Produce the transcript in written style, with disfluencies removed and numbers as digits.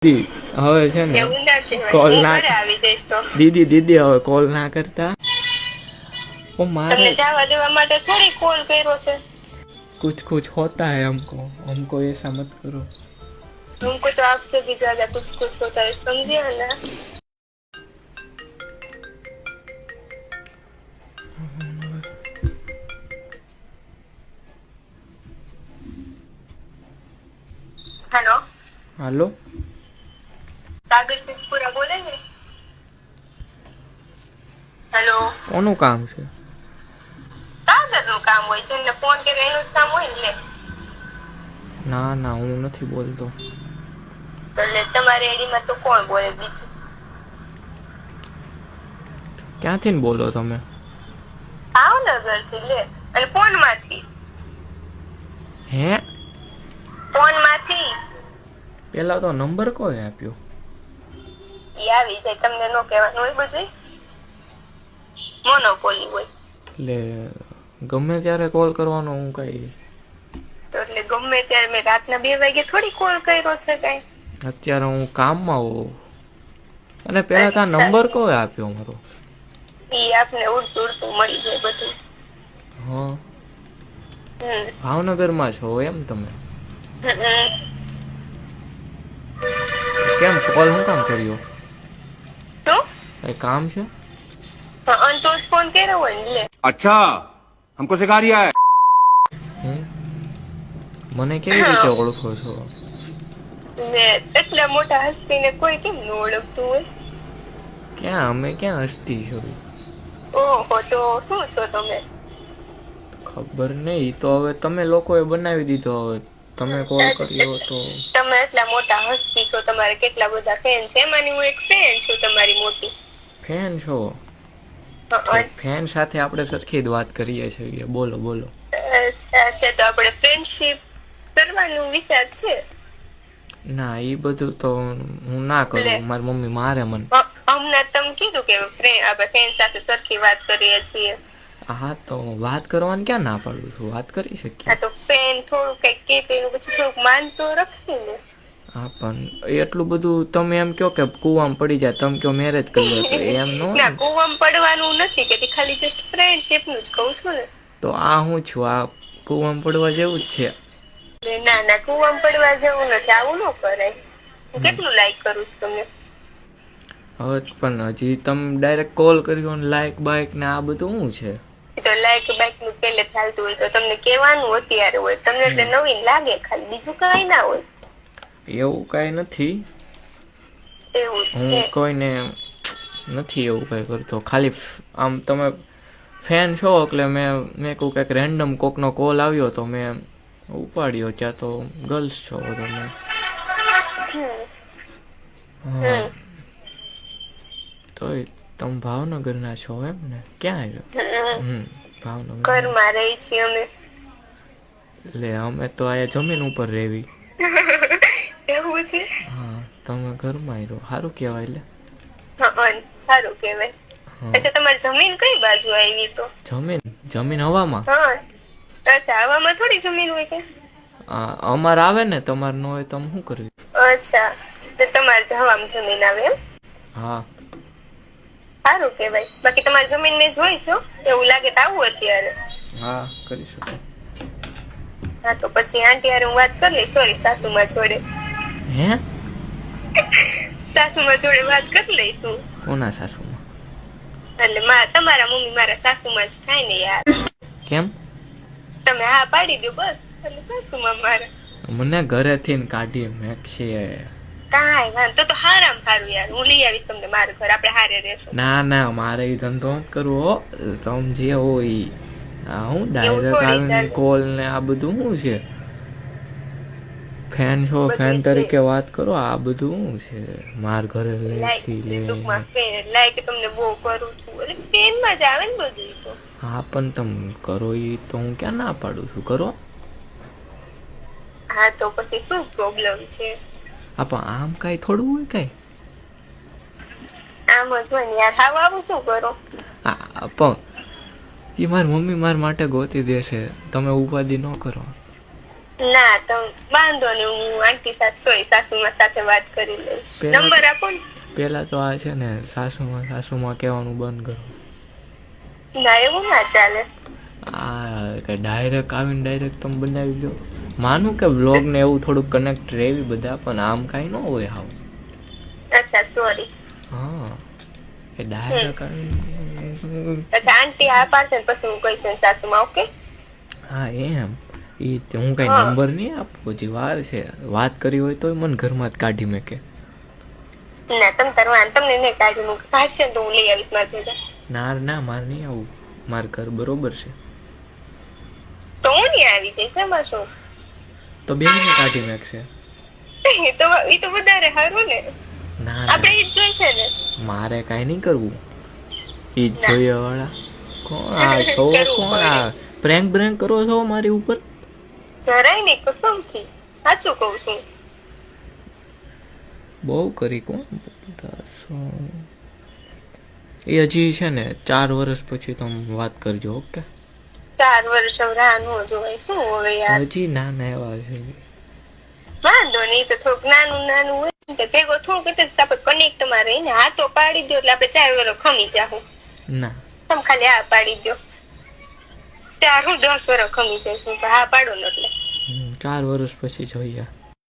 દીદી હવે છે ને એવું ના કહેવાય. કોલ હું ના ઘરે આવી જઈશ તો દીદી દીદી હવે કોલ ના કરતા ઓ मारे તમને જવા દેવા માટે થોડી કોલ કર્યો છે. कुछ कुछ होता है हमको ऐसा मत करो हमको तो आपसे भी ज्यादा कुछ कुछ होता है, समझे ना. हेलो હાલો सागर सिद्धपुरा बोले ने. हेलो કોનું કામ છે સાગર નું કામ હોય છે ને ફોન કરે એનું જ કામ હોય ને લે. ના ના હું નથી બોલતો તો લે તમારી આઈડીમાં તો કોણ બોલે બીજું. ક્યાંથી ને બોલો તમે ભાવનગર થી લે અને ફોન માંથી હે પેલા તો નંબર કોઈ આપ્યો ઈ આવી જાય તમને નો કહેવાનું હોય બધું મોનોપોલી હોય એટલે ગમે ત્યારે કોલ કરવાનો હું કઈ તો એટલે ગમે ત્યારે મેં રાતના 2 વાગે થોડી કોલ કર્યો છે કઈ. અત્યારે હું કામમાં હોઉં અને પેલા તો નંબર કોઈ આપ્યો મારો ઈ આપને ઉડતું ઉડતું મળી જાય બધું. હા ભાવનગરમાં છો એમ તમે કેમ કોલ હું કામ કર્યો શું કઈ કામ છે તો જ ફોન કર્યો હોય ને લે. अच्छा हमको सिखा रिया है મને કેવી રીતે ઓળખો છો ને એટલા મોટા હસ્તીને કોઈ કેમ ન ઓળખતું હોય. ક્યાં અમે ક્યાં હસ્તી છો ઓહો તો શું છો તમે. ખબર નહીં તો હવે તમે લોકોએ બનાવી દીધો હવે તમે કોલ કર્યો તો તમે એટલા મોટા હસ્તી છો, તમારે કેટલા બધા ફેન છે, એમાંની હું એક ફેન છું તમારી મોટી. ફેન છો ફેન સાથે આપણે સરખી જ વાત કરીએ છીએ બોલો બોલો અચ્છા છે તો આપણે ફ્રેન્ડશિપ કરવાનું વિચાર છે. ના ઈ બધું તો હું ના કરું મારી મમ્મી મારે મને હમણાં તમે કીધું કે આપણે ફ્રેન્ડ સાથે સરખી વાત કરીએ છીએ. હા તો વાત કરવાની ક્યાં ના પાડું છું વાત કરી શકીએ. હા તો ફ્રેન્ડ થોડું કઈક કે તો એનું પછી થોડુંક માન તો રાખી ને. હા પણ એટલું બધું તમે એમ કહો કે કુવામાં પડી જાય તમે કહો મેરેજ કરી લો તો એમ નો ના કુવામાં પડવાનું નથી કે ખાલી જસ્ટ ફ્રેન્ડશિપ નું જ કહું છું ને. તો આ હું છું આ કુવામાં પડવા જેવું જ છે. ના ના કુવામાં પડવા જેવું નથી, આવું ન કરાય. હું કેટલું લાઈક કરું છું તમને. હવે પણ હજી તમે ડાયરેક્ટ કોલ કર્યો ને લાઈક બાઈક ને આ બધું શું છે. તો લાઈક બાઈક નું પેલે ચાલતું હોય તો તમને કેવાનું અત્યારે હોય તમને એટલે નવીન લાગે ખાલી બીજું કઈ ના હોય. એવું કઈ નથી એવું હું છે કોઈને નથી એવું કઈ કરતો ખાલી આમ તમે ફેન છો એટલે મેં કહું કંઈક રેન્ડમ કોકનો કોલ આવ્યો તો મેં ઉપાડ્યો ત્યાં તો ગર્લ્સ છો તમે હા તોય તમે ભાવનગરના છો એમ ને ક્યાં આવ્યો ભાવનગર ઘરમાં રહી છીએ અમે. એટલે અમે તો આયા જમીન ઉપર રહેવી એવું છે હા તમે ઘરમાં આવ્યો સારું કહેવાય એટલે સારું કેવાય. અચ્છા તમારી જમીન કઈ બાજુ આવી તો. જમીન હવામાં હા અચ્છા હવામાં થોડી જમીન હોય કે અમારે આવે ને તમારે ન હોય તો અમે શું કરવી. અચ્છા તો તમારે હવામાં જમીન આવે એમ. હા સારું કેવાય. બાકી તમારી જમીન ને જોઈ છો એવું લાગે તો આવું અત્યારે. હા કરી શકો. હા તો પછી આંટી હારે હું વાત કરી લઈશ. સોરી સાસુમાં જોડે. હે સાસુમાં જોડે વાત કરી લઈશું. કોના સાસુમાં એટલે તમારા મમ્મી મારા સાસુમાં જ થાય ને યાર. કેમ તમે હા પાડી દો બસ એટલે સાસુમાં મારા. મને ઘરેથી ને કાઢી મેકશે. કાંઈ વાંધો તો હારામ હારું યાર હું લઈ આવીશ તમને મારું ઘર આપણે હારે રહેશું. ના ના મારે ઈ ધંધો જ કરવો તમે જે હોય આ હું ડાયરેક્ટ આવીને કોલ ને આ બધું શું છે. ફેન છો ફેન તરીકે વાત કરો આ બધું શું છે માર ઘરે લાઈક તમને બહુ કરું છું એટલે ફેન માં જ આવે ને બધું તો. હા પણ તમે કરો ઈ તો હું ક્યાં ના પાડું છું કરો. હા તો પછી શું પ્રોબ્લેમ છે. હા પણ આમ કઈ થોડું હોય કઈ આમ જ હોય ને યાર. હાવ આવું શું કરો. હા પણ એ મારી મમ્મી મારા માટે ગોતી દેશે તમે ઉપાધિ ન કરો. ના તો વાંધો નહીં, હું આંટી સાથે સાસુમાં સાથે વાત કરી લઈશ. પેલા- નંબર આપો ને. પેલા તો આ છે ને સાસુમાં કહેવાનું બંધ કરો. ના એવું ના ચાલે. આ કે ડાયરેક્ટ આવીને ડાયરેક્ટ તમે બનાવી દો. માનું કે વ્લોગ ને એવું થોડુંક કનેક્ટ રહેવી બધા, પણ આમ કાંઈ ન હોય હાવ. અચ્છા સોરી. હા એ ડાયરેક્ટ અચ્છા આંટી આ પાડશે ને પછી હું કહીશ ને સાસુમાં. ઓકે હા એમ એ તે હું કઈ હા. નંબર નહીં આપું, હજી વાર છે. વાત કરી હોય તોય મને ઘરમાં જ કાઢી મેકે. ના તમ તાર તમને નહીં કાઢી મૂક. કાઢશે ને તો હું લઈ આવીશ મારા ભેગા. ના મારે નહીં આવું, મારું ઘર બરોબર છે. તો હું નહીં આવી જઈશ. એમાં શું છે? તો બેને કાઢી મેકશે. એ તો વધારે સારું ને. ના આપણે ઈ જ જોઈશે ને. મારે કાંઈ નહીં કરવું. ઈ જ જોઈએ વાળા. કોણ આ છો? કરવું કોણ પડે. આ પ્રેન્ક કરો છો મારી ઉપર? જરાય નહીં કસમથી સાચું કહું છું. બહુ કરી કોણ એ હજી છે ને 4 વર્ષ પછી તમે વાત કરજો. ઓકે 4 વર્ષ રાહ નો જોવાય. શું હવે યાર. હજી નાના એવા છે. વાંધો નહીં, તો થોડુંક નાનું હોય ને તો ભેગો થોડુંક એટલે આપણે કનેક્ટ માં રહીને હા તો પાડી દો એટલે આપણે 4 વર્ષ ખમી જાહું. ના તમે ખાલી હા પાડી દો. 4 હું 10 વર્ષ ખમી જઈશું તો હા પાડો ને એટલે. 4 વર્ષ પછી જોઈએ.